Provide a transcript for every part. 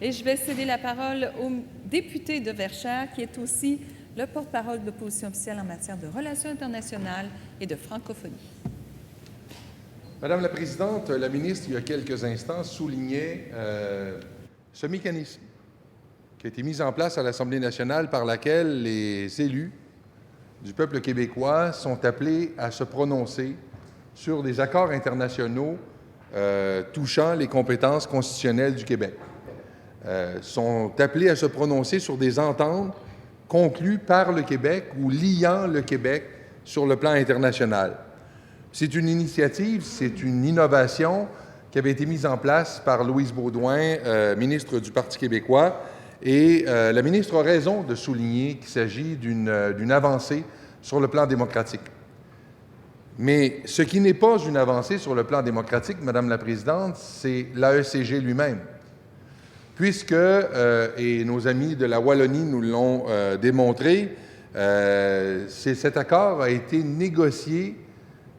Et je vais céder la parole au député de Verchères, qui est aussi le porte-parole de l'opposition officielle en matière de relations internationales et de francophonie. Madame la Présidente, la ministre, il y a quelques instants, soulignait ce mécanisme qui a été mis en place à l'Assemblée nationale par laquelle les élus du peuple québécois sont appelés à se prononcer sur des accords internationaux touchant les compétences constitutionnelles du Québec. Sont appelés à se prononcer sur des ententes conclues par le Québec ou liant le Québec sur le plan international. C'est une initiative, c'est une innovation qui avait été mise en place par Louise Beaudoin, ministre du Parti québécois, et la ministre a raison de souligner qu'il s'agit d'une avancée sur le plan démocratique. Mais ce qui n'est pas une avancée sur le plan démocratique, Madame la Présidente, c'est l'AECG lui-même. Puisque, et nos amis de la Wallonie nous l'ont démontré, cet accord a été négocié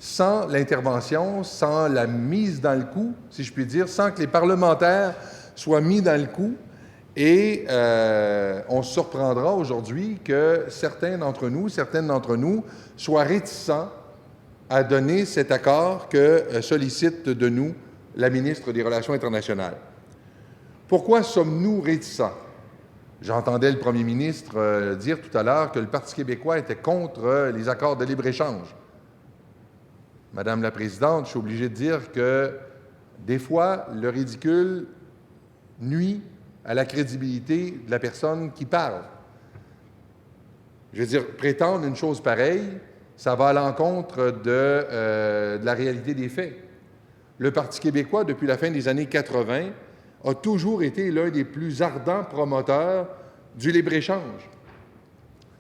sans l'intervention, sans la mise dans le coup, si je puis dire, sans que les parlementaires soient mis dans le coup. Et on se surprendra aujourd'hui que certaines d'entre nous soient réticents à donner cet accord que sollicite de nous la ministre des Relations internationales. Pourquoi sommes-nous réticents? J'entendais le premier ministre dire tout à l'heure que le Parti québécois était contre les accords de libre-échange. Madame la Présidente, je suis obligé de dire que des fois, le ridicule nuit à la crédibilité de la personne qui parle. Je veux dire, prétendre une chose pareille, ça va à l'encontre de la réalité des faits. Le Parti québécois, depuis la fin des années 80, a toujours été l'un des plus ardents promoteurs du libre-échange.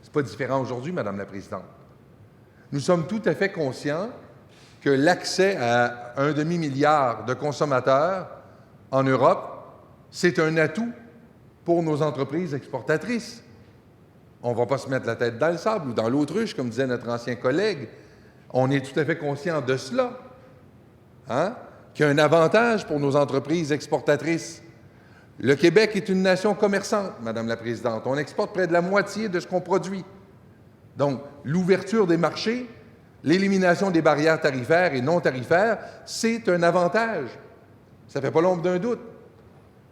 Ce n'est pas différent aujourd'hui, Madame la Présidente. Nous sommes tout à fait conscients que l'accès à un demi-milliard de consommateurs en Europe, c'est un atout pour nos entreprises exportatrices. On ne va pas se mettre la tête dans le sable ou dans l'autruche, comme disait notre ancien collègue. On est tout à fait conscient de cela, qu'il y a un avantage pour nos entreprises exportatrices. Le Québec est une nation commerçante, Madame la Présidente. On exporte près de la moitié de ce qu'on produit. Donc, l'ouverture des marchés, l'élimination des barrières tarifaires et non tarifaires, c'est un avantage. Ça ne fait pas l'ombre d'un doute.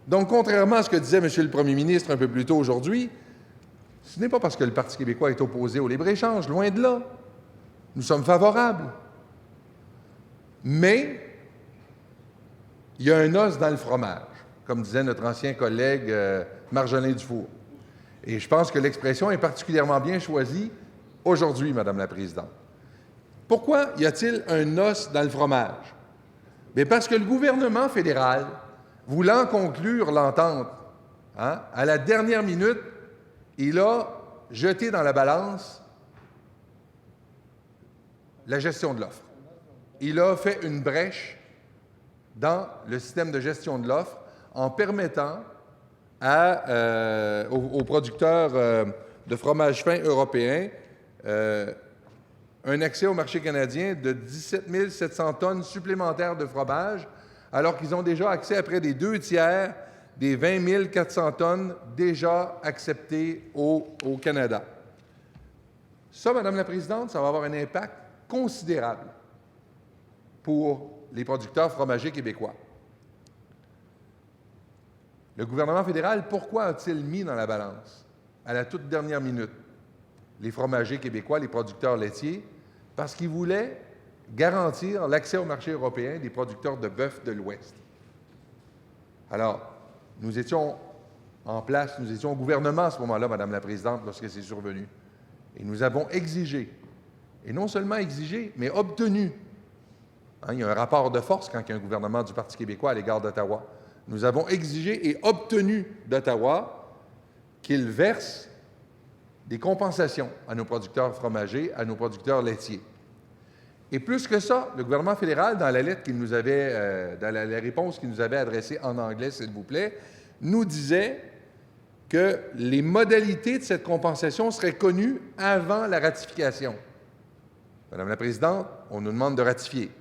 Donc, contrairement à ce que disait M. le Premier ministre un peu plus tôt aujourd'hui, ce n'est pas parce que le Parti québécois est opposé au libre-échange, loin de là. Nous sommes favorables. Mais il y a un os dans le fromage, comme disait notre ancien collègue Marjolin Dufour. Et je pense que l'expression est particulièrement bien choisie aujourd'hui, Madame la Présidente. Pourquoi y a-t-il un os dans le fromage? Bien, parce que le gouvernement fédéral, voulant conclure l'entente, à la dernière minute, il a jeté dans la balance la gestion de l'offre. Il a fait une brèche dans le système de gestion de l'offre en permettant aux producteurs de fromage fin européens un accès au marché canadien de 17 700 tonnes supplémentaires de fromage, alors qu'ils ont déjà accès à près des 2/3 des 20 400 tonnes déjà acceptées au Canada. Ça, Madame la Présidente, ça va avoir un impact considérable pour les producteurs fromagers québécois. Le gouvernement fédéral, pourquoi a-t-il mis dans la balance, à la toute dernière minute, les fromagers québécois, les producteurs laitiers? Parce qu'il voulait garantir l'accès au marché européen des producteurs de bœuf de l'Ouest. Alors, nous étions en place, nous étions au gouvernement à ce moment-là, Madame la Présidente, lorsque c'est survenu. Et nous avons exigé, et non seulement exigé, mais obtenu. Il y a un rapport de force quand il y a un gouvernement du Parti québécois à l'égard d'Ottawa. Nous avons exigé et obtenu d'Ottawa qu'il verse des compensations à nos producteurs fromagers, à nos producteurs laitiers. Et plus que ça, le gouvernement fédéral, dans la lettre qu'il nous avait, dans la réponse qu'il nous avait adressée en anglais, s'il vous plaît, nous disait que les modalités de cette compensation seraient connues avant la ratification. Madame la Présidente, on nous demande de ratifier.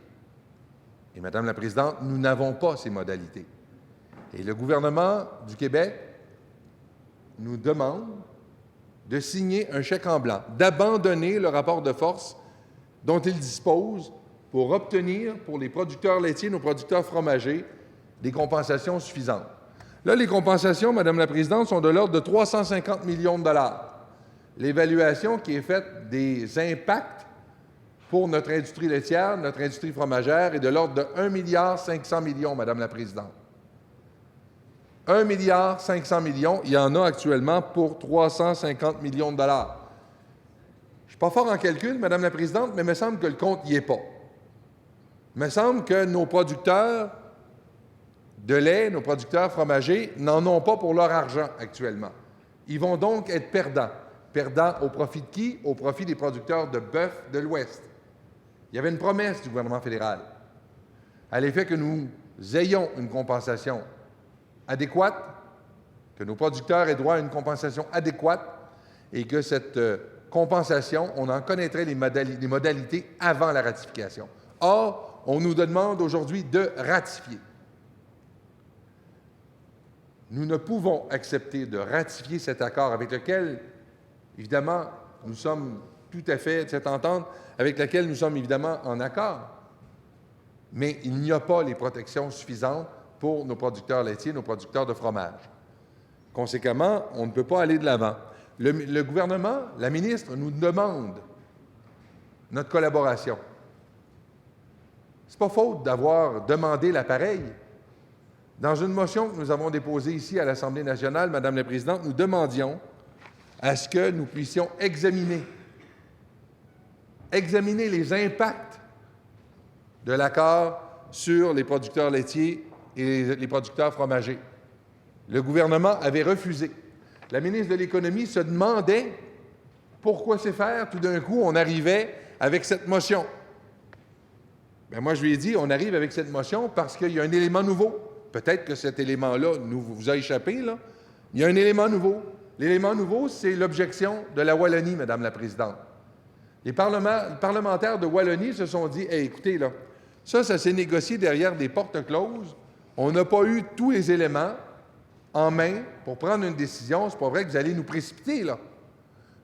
Et Madame la Présidente, nous n'avons pas ces modalités. Et le gouvernement du Québec nous demande de signer un chèque en blanc, d'abandonner le rapport de force dont il dispose pour obtenir, pour les producteurs laitiers, nos producteurs fromagers, des compensations suffisantes. Là, les compensations, Madame la Présidente, sont de l'ordre de 350 millions de dollars. L'évaluation qui est faite des impacts pour notre industrie laitière, notre industrie fromagère, est de l'ordre de 1,5 milliard, Madame la Présidente. 1,5 milliard, il y en a actuellement pour 350 millions de dollars. Je ne suis pas fort en calcul, Madame la Présidente, mais il me semble que le compte n'y est pas. Il me semble que nos producteurs de lait, nos producteurs fromagers, n'en ont pas pour leur argent actuellement. Ils vont donc être perdants. Perdants au profit de qui? Au profit des producteurs de bœuf de l'Ouest. Il y avait une promesse du gouvernement fédéral à l'effet que nous ayons une compensation adéquate, que nos producteurs aient droit à une compensation adéquate et que cette compensation, on en connaîtrait les modalités avant la ratification. Or, on nous demande aujourd'hui de ratifier. Nous ne pouvons accepter de ratifier cet accord avec lequel, évidemment, nous sommes tout à fait, cette entente avec laquelle nous sommes évidemment en accord, mais il n'y a pas les protections suffisantes pour nos producteurs laitiers, nos producteurs de fromage. Conséquemment, on ne peut pas aller de l'avant. Le gouvernement, la ministre, nous demande notre collaboration. C'est pas faute d'avoir demandé l'appareil. Dans une motion que nous avons déposée ici à l'Assemblée nationale, Madame la Présidente, nous demandions à ce que nous puissions examiner les impacts de l'accord sur les producteurs laitiers et les producteurs fromagers. Le gouvernement avait refusé. La ministre de l'Économie se demandait pourquoi c'est faire. Tout d'un coup, on arrivait avec cette motion. Bien, moi, je lui ai dit, on arrive avec cette motion parce qu'il y a un élément nouveau. Peut-être que cet élément-là vous a échappé, là. Il y a un élément nouveau. L'élément nouveau, c'est l'objection de la Wallonie, Madame la Présidente. Les parlementaires de Wallonie se sont dit, hey, écoutez, là, ça s'est négocié derrière des portes closes. On n'a pas eu tous les éléments en main pour prendre une décision. C'est pas vrai que vous allez nous précipiter, là.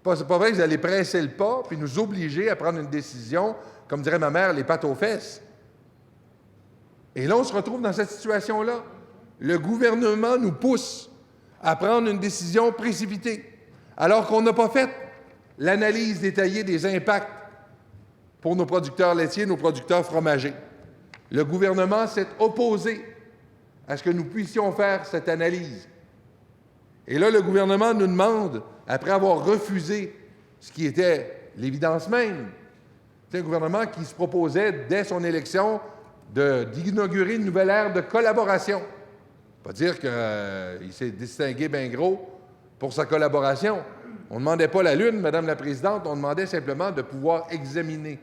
C'est pas vrai que vous allez presser le pas puis nous obliger à prendre une décision, comme dirait ma mère, les pattes aux fesses. Et là, on se retrouve dans cette situation-là. Le gouvernement nous pousse à prendre une décision précipitée, alors qu'on n'a pas fait l'analyse détaillée des impacts pour nos producteurs laitiers, nos producteurs fromagers. Le gouvernement s'est opposé à ce que nous puissions faire cette analyse. Et là, le gouvernement nous demande, après avoir refusé ce qui était l'évidence même, c'est un gouvernement qui se proposait, dès son élection, d'inaugurer une nouvelle ère de collaboration. Pas dire qu'il s'est distingué bien gros pour sa collaboration. On ne demandait pas la Lune, Madame la Présidente, on demandait simplement de pouvoir examiner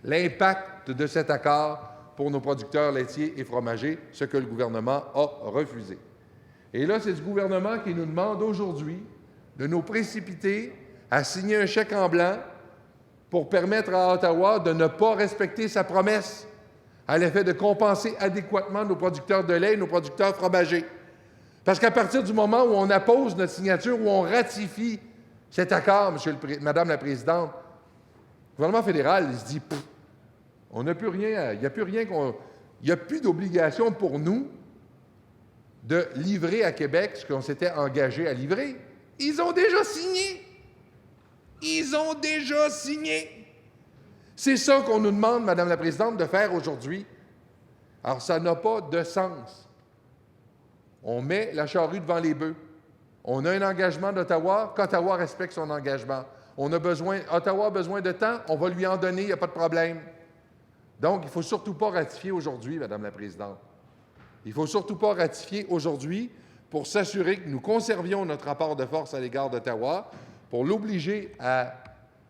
l'impact de cet accord pour nos producteurs laitiers et fromagers, ce que le gouvernement a refusé. Et là, c'est ce gouvernement qui nous demande aujourd'hui de nous précipiter à signer un chèque en blanc pour permettre à Ottawa de ne pas respecter sa promesse à l'effet de compenser adéquatement nos producteurs de lait et nos producteurs fromagers. Parce qu'à partir du moment où on appose notre signature, où on ratifie cet accord, Madame la Présidente, le gouvernement fédéral, il se dit, on n'a plus rien, il n'y a plus d'obligation pour nous de livrer à Québec ce qu'on s'était engagé à livrer. Ils ont déjà signé. Ils ont déjà signé. C'est ça qu'on nous demande, Madame la Présidente, de faire aujourd'hui. Alors, ça n'a pas de sens. On met la charrue devant les bœufs. On a un engagement d'Ottawa, qu'Ottawa respecte son engagement. Ottawa a besoin de temps, on va lui en donner, il n'y a pas de problème. Donc, il ne faut surtout pas ratifier aujourd'hui, Madame la Présidente. Il ne faut surtout pas ratifier aujourd'hui pour s'assurer que nous conservions notre rapport de force à l'égard d'Ottawa, pour l'obliger à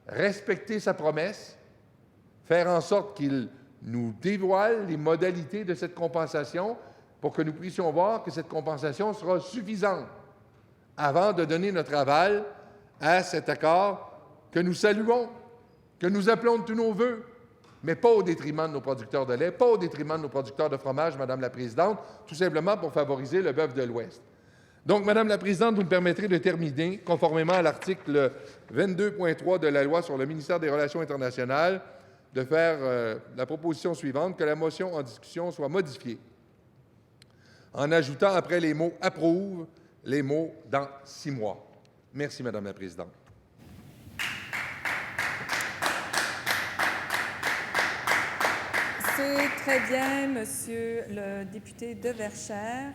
respecter sa promesse, faire en sorte qu'il nous dévoile les modalités de cette compensation pour que nous puissions voir que cette compensation sera suffisante avant de donner notre aval à cet accord que nous saluons, que nous appelons de tous nos vœux. mais pas au détriment de nos producteurs de lait, pas au détriment de nos producteurs de fromage, Madame la Présidente, tout simplement pour favoriser le bœuf de l'Ouest. Donc, Madame la Présidente, vous me permettrez de terminer, conformément à l'article 22.3 de la loi sur le ministère des Relations internationales, de faire la proposition suivante, que la motion en discussion soit modifiée en ajoutant après les mots « approuve » les mots « dans 6 mois ». Merci, Madame la Présidente. C'est très bien, Monsieur le député de Verchères.